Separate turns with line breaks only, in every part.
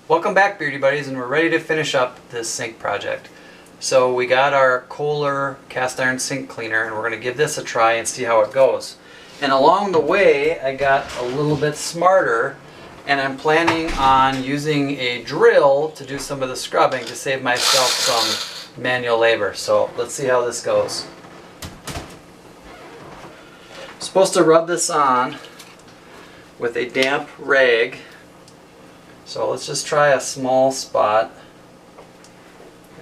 Welcome back, Beardy Buddies, and we're ready to finish up this sink project. So we got our Kohler cast iron sink cleaner, and we're going to give this a try and see how it goes. And along the way, I got a little bit smarter, and I'm planning on using a drill to do some of the scrubbing to save myself some manual labor. So let's see how this goes. I'm supposed to rub this on with a damp rag. So let's just try a small spot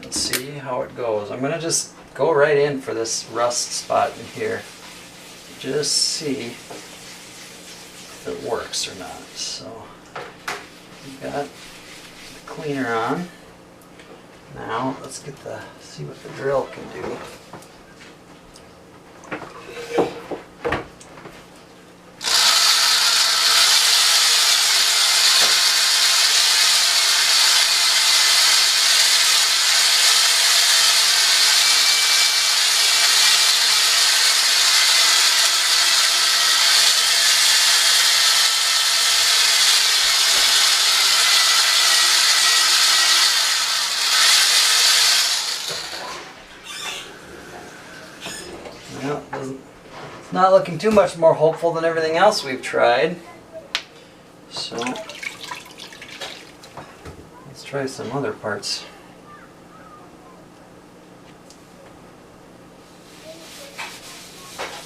and see how it goes. I'm going to just go right in for this rust spot in here. Just see if it works or not. So we've got the cleaner on. Now let's see what the drill can do. Well, it's not looking too much more hopeful than everything else we've tried. So let's try some other parts.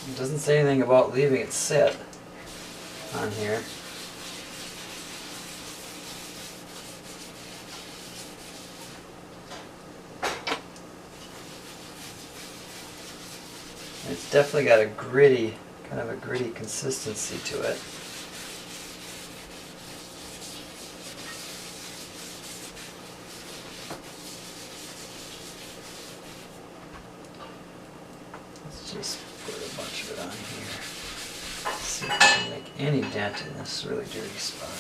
It doesn't say anything about leaving it sit on here. It's definitely got a gritty, kind of a gritty consistency to it. Let's just put a bunch of it on here. See if I can make any dent in this really dirty spot.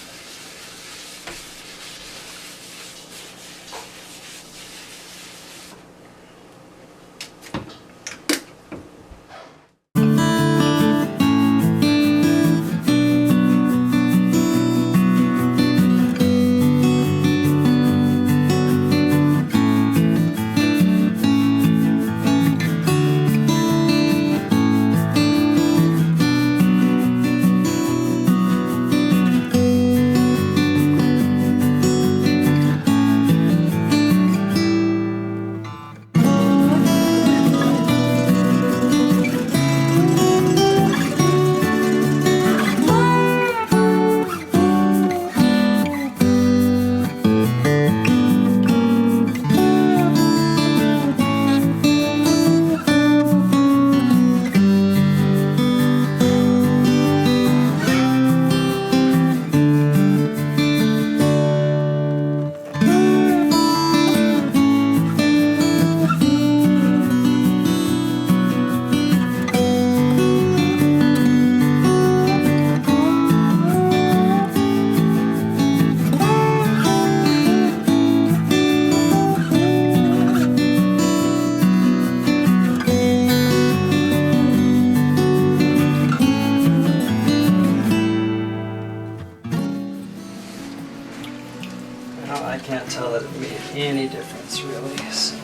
I can't tell that it made any difference really, so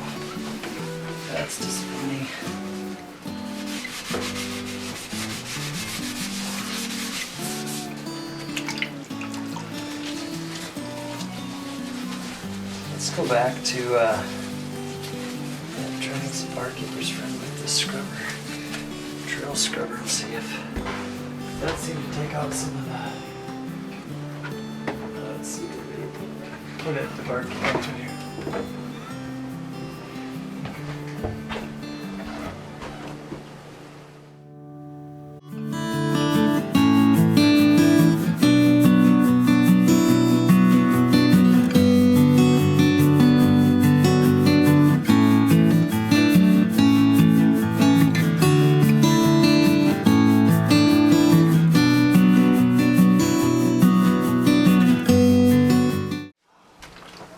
that's disappointing. Let's go back to trying some Barkeepers Friend with the scrubber, drill scrubber, and see if that seemed to take out some of that. Let's see. Put it the bark out in here.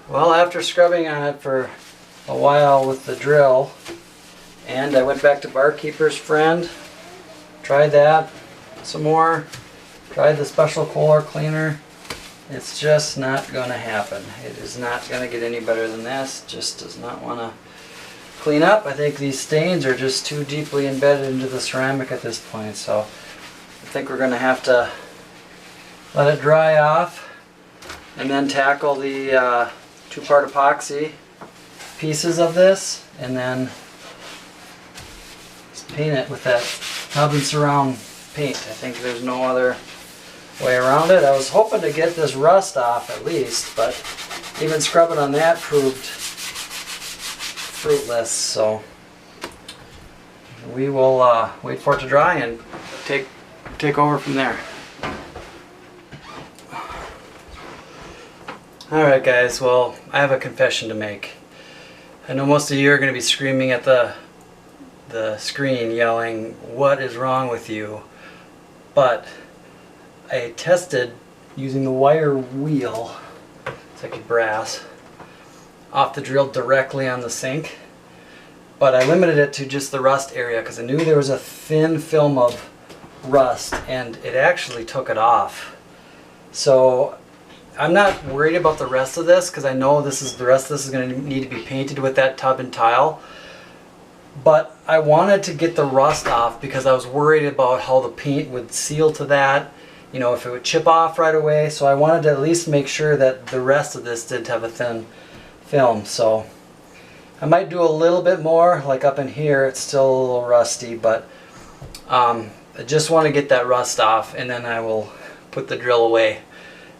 Well, after scrubbing on it for a while with the drill, and I went back to Barkeepers Friend, tried that some more, tried the special Kohler cleaner, It's just not going to happen. It is not going to get any better than this. Just does not want to clean up. I think these stains are just too deeply embedded into the ceramic at this point. So I think we're going to have to let it dry off and then tackle the two-part epoxy pieces of this and then just paint it with that tub and surround paint. I think there's no other way around it. I was hoping to get this rust off at least, but even scrubbing on that proved fruitless. So we will wait for it to dry and take over from there. Alright guys, well, I have a confession to make. I know most of you are going to be screaming at the screen yelling, "What is wrong with you?" But I tested using the wire wheel, it's like brass, off the drill directly on the sink. But I limited it to just the rust area because I knew there was a thin film of rust and it actually took it off. So I'm not worried about the rest of this because I know the rest of this is going to need to be painted with that tub and tile. But I wanted to get the rust off because I was worried about how the paint would seal to that, you know, if it would chip off right away. So I wanted to at least make sure that the rest of this didn't have a thin film. So I might do a little bit more, like up in here, it's still a little rusty, but I just want to get that rust off and then I will put the drill away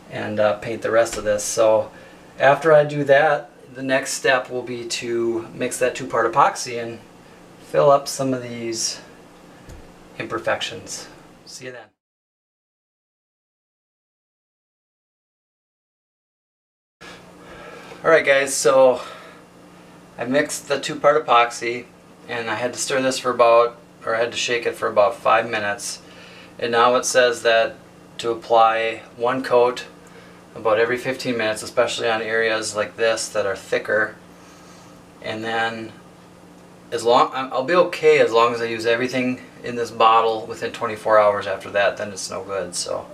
and paint the rest of this. So after I do that, the next step will be to mix that two-part epoxy and fill up some of these imperfections. See you then. Alright guys, so I mixed the two-part epoxy and I had to stir this for I had to shake it for about 5 minutes. And now it says that to apply one coat about every 15 minutes, especially on areas like this that are thicker. And then I'll be okay as long as I use everything in this bottle within 24 hours. After that, then it's no good. So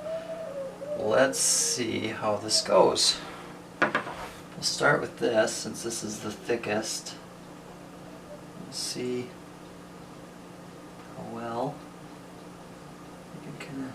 let's see how this goes. We'll start with this since this is the thickest. Let's see how well you can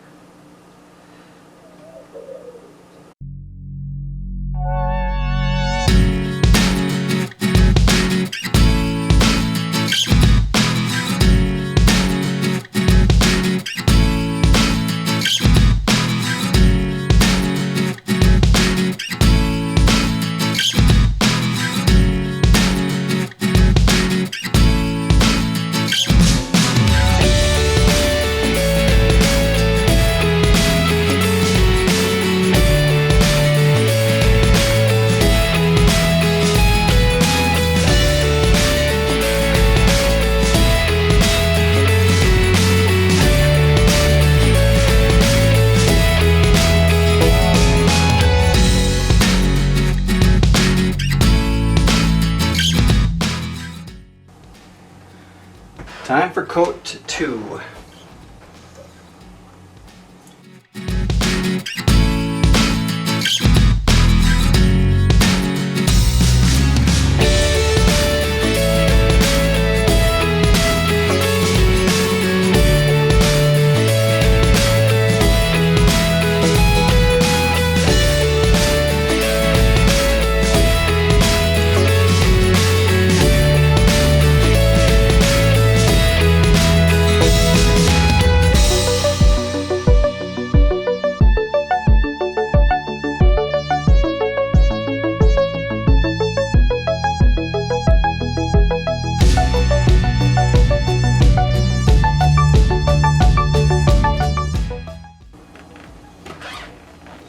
time for coat 2.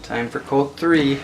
Time for coat 3.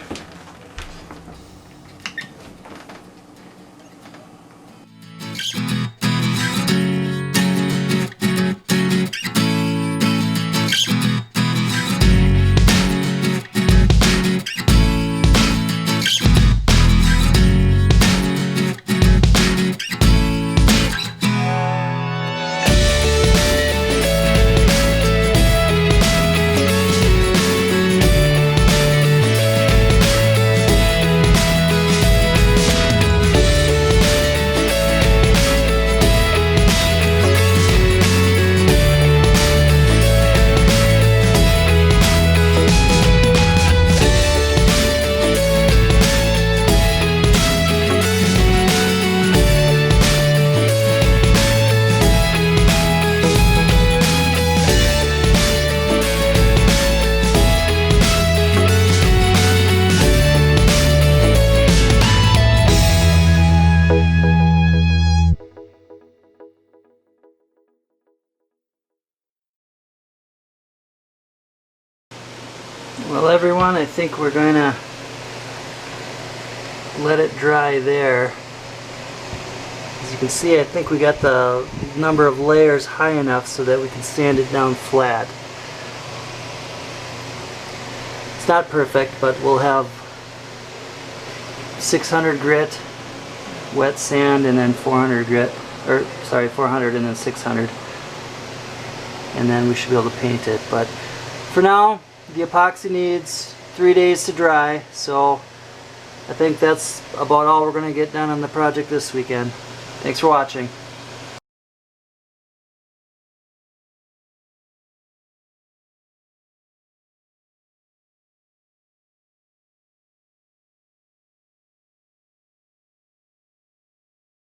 Well, everyone, I think we're going to let it dry there. As you can see, I think we got the number of layers high enough so that we can sand it down flat. It's not perfect, but we'll have 600 grit wet sand and then 400 grit, or sorry, 400 and then 600, and then we should be able to paint it. But for now, the epoxy needs 3 days to dry, so I think that's about all we're going to get done on the project this weekend. Thanks for watching.